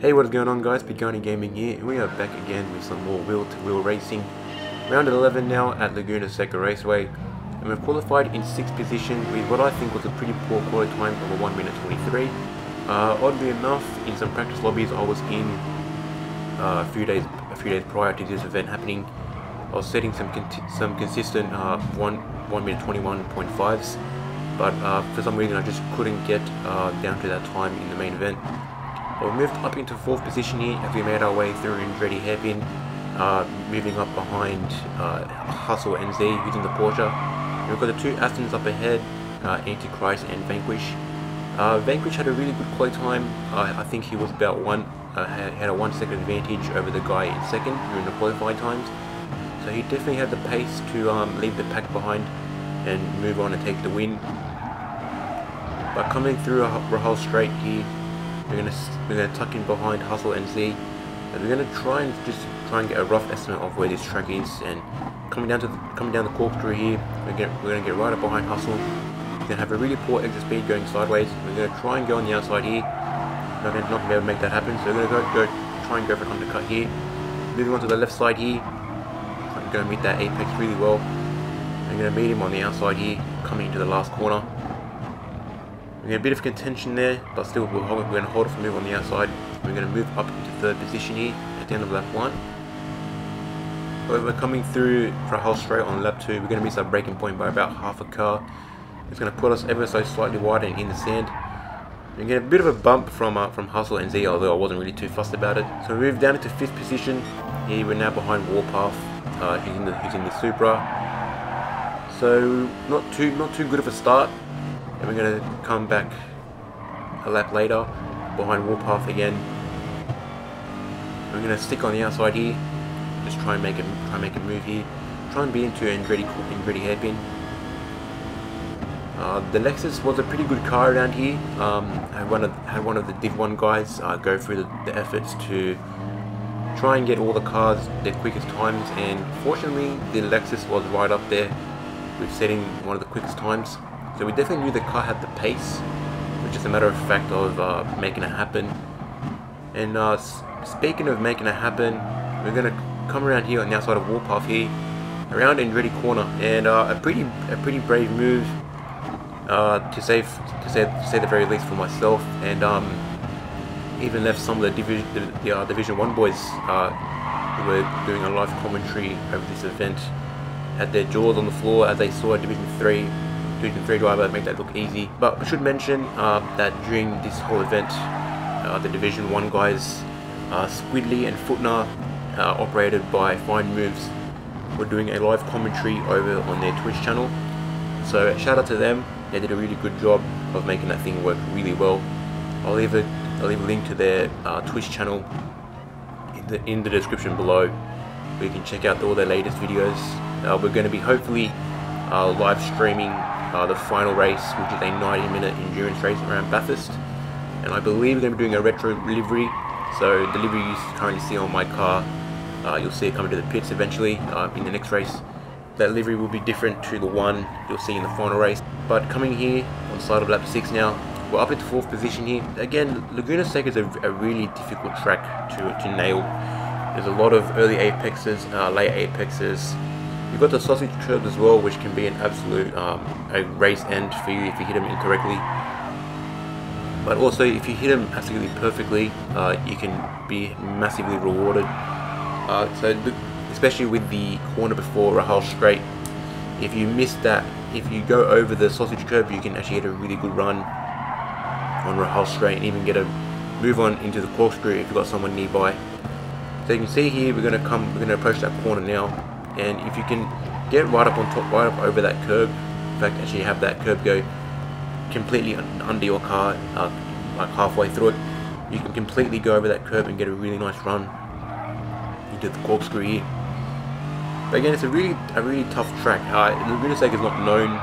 Hey, what is going on guys, Pagani Gaming here, and we are back again with some more wheel-to-wheel racing. Round 11 now at Laguna Seca Raceway, and we've qualified in 6th position with what I think was a pretty poor quality time of a 1 minute 23. Oddly enough, in some practice lobbies I was in a few days prior to this event happening. I was setting some consistent 1 minute 21.5s, but for some reason I just couldn't get down to that time in the main event. We moved up into 4th position here as we made our way through Andretti hairpin, moving up behind Hustle NZ using the Porsche. And we've got the two Astons up ahead, Antichrist and Vanquish. Vanquish had a really good quality time. I think he was about had a 1 second advantage over the guy in second during the qualifying times. So he definitely had the pace to leave the pack behind and move on and take the win. But coming through Rahal Straight here, we're gonna tuck in behind Hustle NZ, and we're gonna try and get a rough estimate of where this track is. And coming down the corkscrew here, we're gonna get right up behind Hustle. We're gonna have a really poor exit speed going sideways. We're gonna try and go on the outside here. Not gonna be able to make that happen, so we're gonna try and go for an undercut here. Moving on to the left side here, I'm gonna meet that apex really well. I'm gonna meet him on the outside here, coming into the last corner. We're going to a bit of contention there, but still we're going to hold off and move on the outside. We're going to move up into 3rd position here at the end of lap 1. We're coming through for a whole straight on lap 2. We're going to miss our braking point by about half a car. It's going to put us ever so slightly wide and in the sand. We get a bit of a bump from Hustle NZ, although I wasn't really too fussed about it. So we move down into 5th position. Here we're now behind Warpath. He's in the Supra. So not too good of a start. And we're going to come back a lap later behind Warpath again. We're going to stick on the outside here, just try and make a move here, try and be into Andretti hairpin. The Lexus was a pretty good car around here. Had one of the Div 1 guys go through the efforts to try and get all the cars their quickest times, and fortunately the Lexus was right up there with setting one of the quickest times. So we definitely knew the car had the pace, which is a matter of fact of making it happen. And speaking of making it happen, we're going to come around here on the outside of Warpath here, around Andretti corner, and a pretty brave move to say the very least for myself, and even left some of the Division 1 boys who were doing a live commentary over this event had their jaws on the floor as they saw a Division 3 driver make that look easy. But I should mention that during this whole event, the Division 1 guys, Squidly and Footner, operated by Fine Moves, were doing a live commentary over on their Twitch channel. So shout out to them. They did a really good job of making that thing work really well. I'll leave a link to their Twitch channel in the description below, where you can check out all their latest videos. We're going to be hopefully live streaming the final race, which is a 90-minute endurance race around Bathurst, and I believe we're going to be doing a retro livery. So the livery you currently see on my car, you'll see it coming to the pits eventually in the next race. That livery will be different to the one you'll see in the final race. But coming here on the side of lap 6 now, we're up into 4th position here. Again, Laguna Seca is a really difficult track to nail. There's a lot of early apexes, late apexes. You've got the sausage curbs as well, which can be an absolute a race end for you if you hit them incorrectly. But also, if you hit them absolutely perfectly, you can be massively rewarded. Especially with the corner before Rahal Straight, if you miss that, if you go over the sausage curb, you can actually get a really good run on Rahal Straight and even get a move on into the corkscrew if you've got someone nearby. So you can see here, we're going to approach that corner now. And if you can get right up on top, right up over that curb, in fact actually have that curb go completely under your car, like halfway through it, you can completely go over that curb and get a really nice run into the corkscrew here. But again, it's a really tough track. Laguna Seca is not known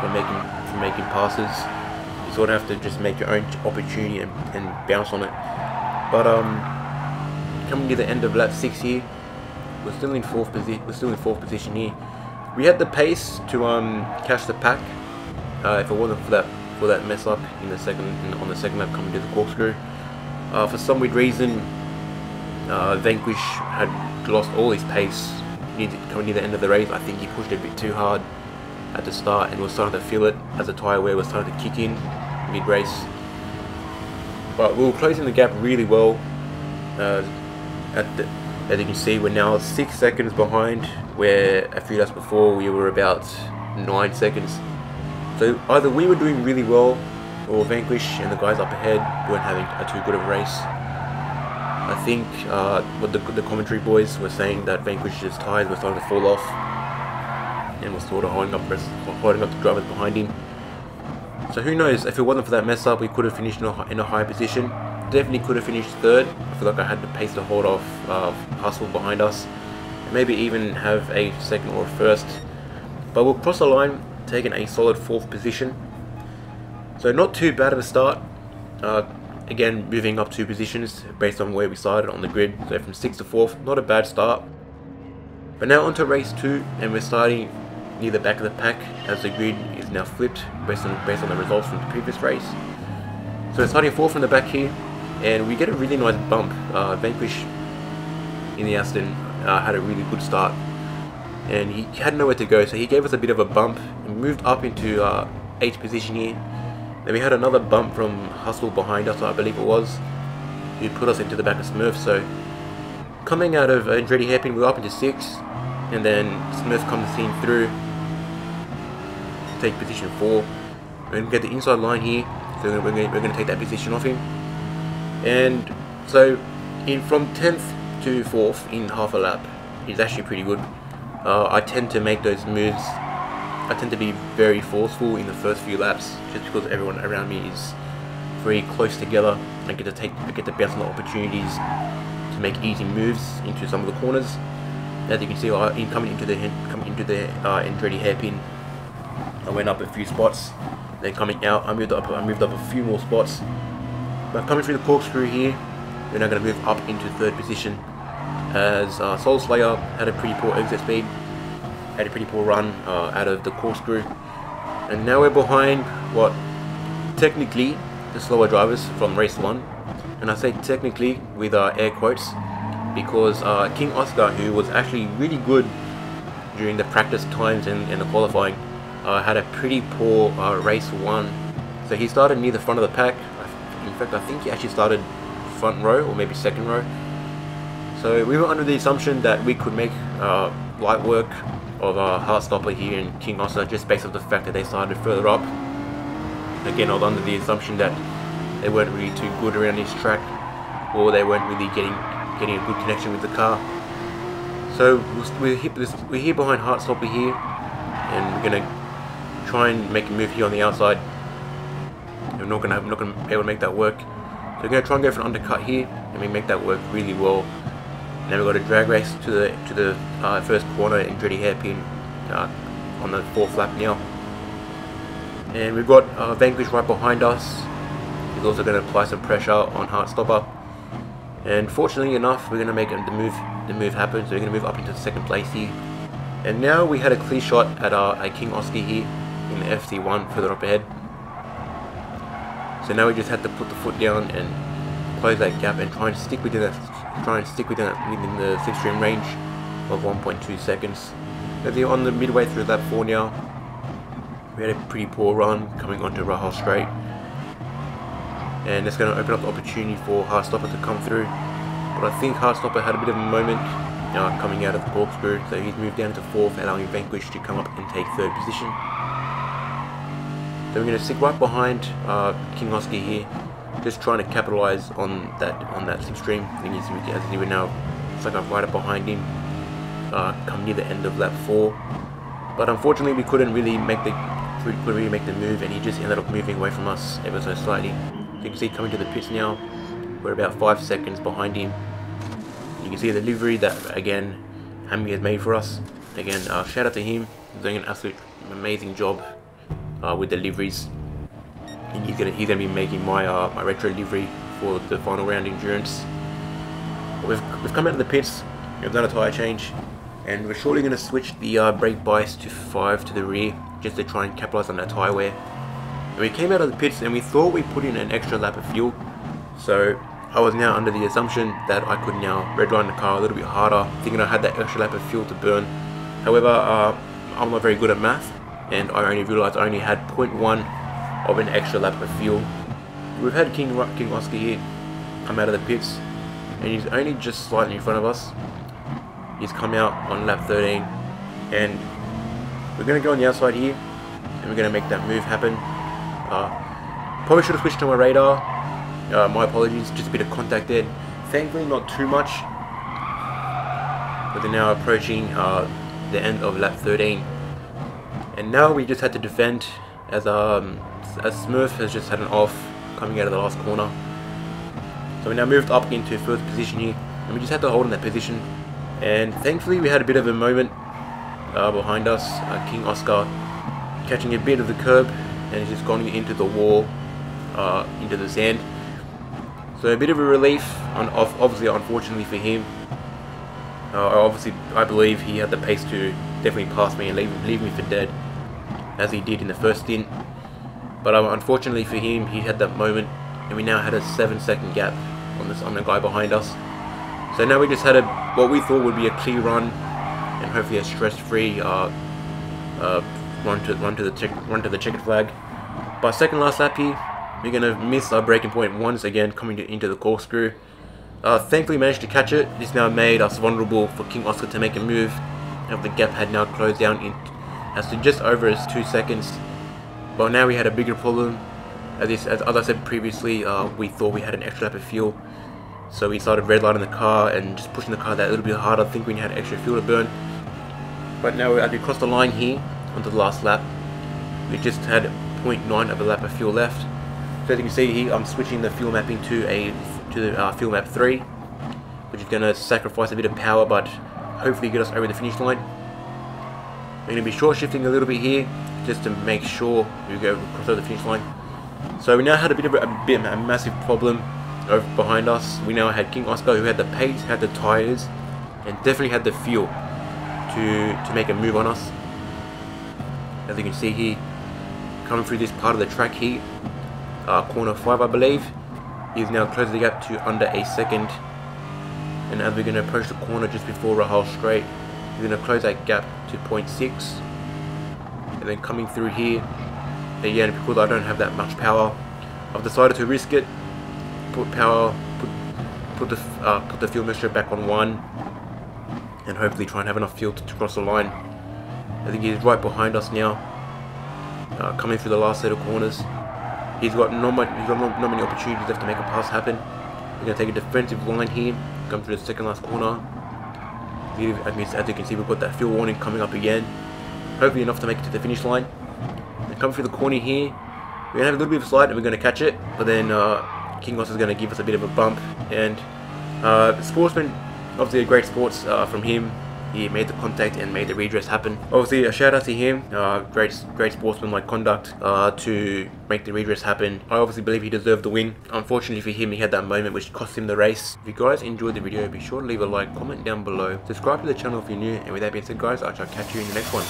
for making passes. You sort of have to just make your own opportunity and bounce on it. But coming to the end of lap 6 here, we're still in 4th position here. We had the pace to catch the pack if it wasn't for that mess up on the second lap coming to the corkscrew. For some weird reason, Vanquish had lost all his pace coming near the end of the race. I think he pushed a bit too hard at the start and was starting to feel it as the tyre wear was starting to kick in mid-race. But we were closing the gap really well. As you can see, we're now 6 seconds behind, where a few laps before we were about 9 seconds. So either we were doing really well, or Vanquish and the guys up ahead weren't having too good of a race. I think what the commentary boys were saying, that Vanquish's tyres were starting to fall off and was sort of holding up the drivers behind him. So who knows, if it wasn't for that mess up, we could have finished in a high position. Definitely could have finished third. I feel like I had the pace to hold off Hustle behind us, and maybe even have a second or a first. But we'll cross the line, taking a solid 4th position. So not too bad of a start. Again, moving up 2 positions based on where we started on the grid. So from 6th to 4th, not a bad start. But now onto race 2, and we're starting near the back of the pack as the grid is now flipped based on the results from the previous race. So we're starting 4th from the back here, and we get a really nice bump. Vanquish in the Aston had a really good start, and he had nowhere to go, so he gave us a bit of a bump and moved up into 8th position here. Then we had another bump from Hustle behind us, I believe it was, who put us into the back of Smurf. So coming out of Andretti Hairpin, we're up into 6th, and then Smurf comes the scene through, take position 4. We're going to get the inside line here, so we're going to take that position off him. And so from 10th to 4th in half a lap is actually pretty good. I tend to make those moves. I tend to be very forceful in the first few laps, just because everyone around me is very close together. I get to bounce on the opportunities to make easy moves into some of the corners. As you can see, coming into the Andretti hairpin, I went up a few spots. Then coming out, I moved up a few more spots. But coming through the corkscrew here, we're now going to move up into 3rd position, as Soul Slayer had a pretty poor exit speed, had a pretty poor run out of the corkscrew, and now we're behind what technically the slower drivers from race 1, and I say technically with air quotes, because King Oscar, who was actually really good during the practice times and the qualifying, had a pretty poor race 1. So he started near the front of the pack. In fact, I think he actually started front row or maybe second row. So we were under the assumption that we could make light work of Heartstopper here in King Oscar, just based on the fact that they started further up. Again, I was under the assumption that they weren't really too good around this track, or they weren't really getting a good connection with the car. So we're here behind Heartstopper here, and we're gonna try and make a move here on the outside. I'm not gonna be able to make that work. So we're gonna try and go for an undercut here, and we make that work really well. Now we've got a drag race to the first corner in Andretti hairpin on the 4th lap now, and we've got Vanquish right behind us. He's also going to apply some pressure on Heartstopper, and fortunately enough, we're going to make the move happen. So we're going to move up into 2nd place here, and now we had a clear shot at a King Oscar here in the FC1 further up ahead. So now we just had to put the foot down and close that gap and try and stick within the slipstream range of 1.2 seconds. We're on the midway through lap 4 now. We had a pretty poor run coming onto Rahal Straight, and it's going to open up the opportunity for Heartstopper to come through. But I think Heartstopper had a bit of a moment coming out of the corkscrew, so he's moved down to 4th, allowing Vanquish to come up and take 3rd position. So we're going to stick right behind King Oscar here, just trying to capitalize on that slipstream. As you see now, it's like I'm right up behind him, come near the end of lap 4. But unfortunately, we couldn't really make the move, and he just ended up moving away from us ever so slightly. You can see coming to the pits now, we're about 5 seconds behind him. You can see the livery that again Hammy has made for us. Again, shout out to him, he's doing an absolute amazing job with the liveries. And he's gonna be making my my retro livery for the final round endurance. We've come out of the pits, we've done a tyre change, and we're shortly going to switch the brake bias to 5 to the rear, just to try and capitalise on that tyre wear. And we came out of the pits and we thought we put in an extra lap of fuel, so I was now under the assumption that I could now redline the car a little bit harder, thinking I had that extra lap of fuel to burn. However, I'm not very good at math, and I only realised I only had 0.1 of an extra lap of fuel. We've had King Oscar here come out of the pits, and he's only just slightly in front of us. He's come out on lap 13, and we're going to go on the outside here, and we're going to make that move happen. Probably should have switched to my radar. My apologies, just a bit of contact there. Thankfully not too much. But they're now approaching the end of lap 13. And now we just had to defend as Smurf has just had an off coming out of the last corner. So we now moved up into first position here, and we just had to hold in that position. And thankfully we had a bit of a moment behind us. King Oscar catching a bit of the curb, and he's just gone into the wall, into the sand. So a bit of a relief, obviously unfortunately for him. I believe he had the pace to definitely pass me and leave me for dead, as he did in the first stint. But unfortunately for him, he had that moment, and we now had a 7-second gap on the guy behind us. So now we just had what we thought would be a clear run, and hopefully a stress-free run to the checkered flag. But second last lap here, we're going to miss our braking point once again, coming into the corkscrew. Thankfully managed to catch it. This now made us vulnerable for King Oscar to make a move, and the gap had now closed down as to just over 2 seconds. But now we had a bigger problem. As I said previously, we thought we had an extra lap of fuel, so we started redlining the car and just pushing the car that little bit harder, thinking we had extra fuel to burn. But now as we crossed the line here onto the last lap, we just had 0.9 of a lap of fuel left. So as you can see here, I'm switching the fuel mapping to the fuel map 3, which is going to sacrifice a bit of power, but hopefully get us over the finish line. We're going to be short shifting a little bit here, just to make sure we go across over the finish line. So we now had a massive problem over behind us. We now had King Oscar, who had the pace, had the tyres, and definitely had the fuel to make a move on us. As you can see here, coming through this part of the track here, corner 5 I believe, he's now closed the gap to under a second. And as we're going to approach the corner just before Rahal Straight, he's going to close that gap to 0.6. And then coming through here, again, because I don't have that much power, I've decided to risk it, put the fuel mixture back on 1, and hopefully try and have enough fuel to cross the line. I think he's right behind us now, coming through the last set of corners. He's got not many opportunities left to make a pass happen. We're going to take a defensive line here, come through the second last corner. As you can see, we've got that fuel warning coming up again. Hopefully enough to make it to the finish line. And come through the corner here, we're going to have a little bit of a slide and we're going to catch it. But then King Oscar is going to give us a bit of a bump. And Sportsman, obviously a great sports from him. He made the contact and made the redress happen. Obviously a shout out to him, great sportsman-like conduct to make the redress happen. I obviously believe he deserved the win. Unfortunately for him, he had that moment which cost him the race. If you guys enjoyed the video, be sure to leave a like, comment down below, subscribe to the channel if you're new, and with that being said guys, I shall catch you in the next one.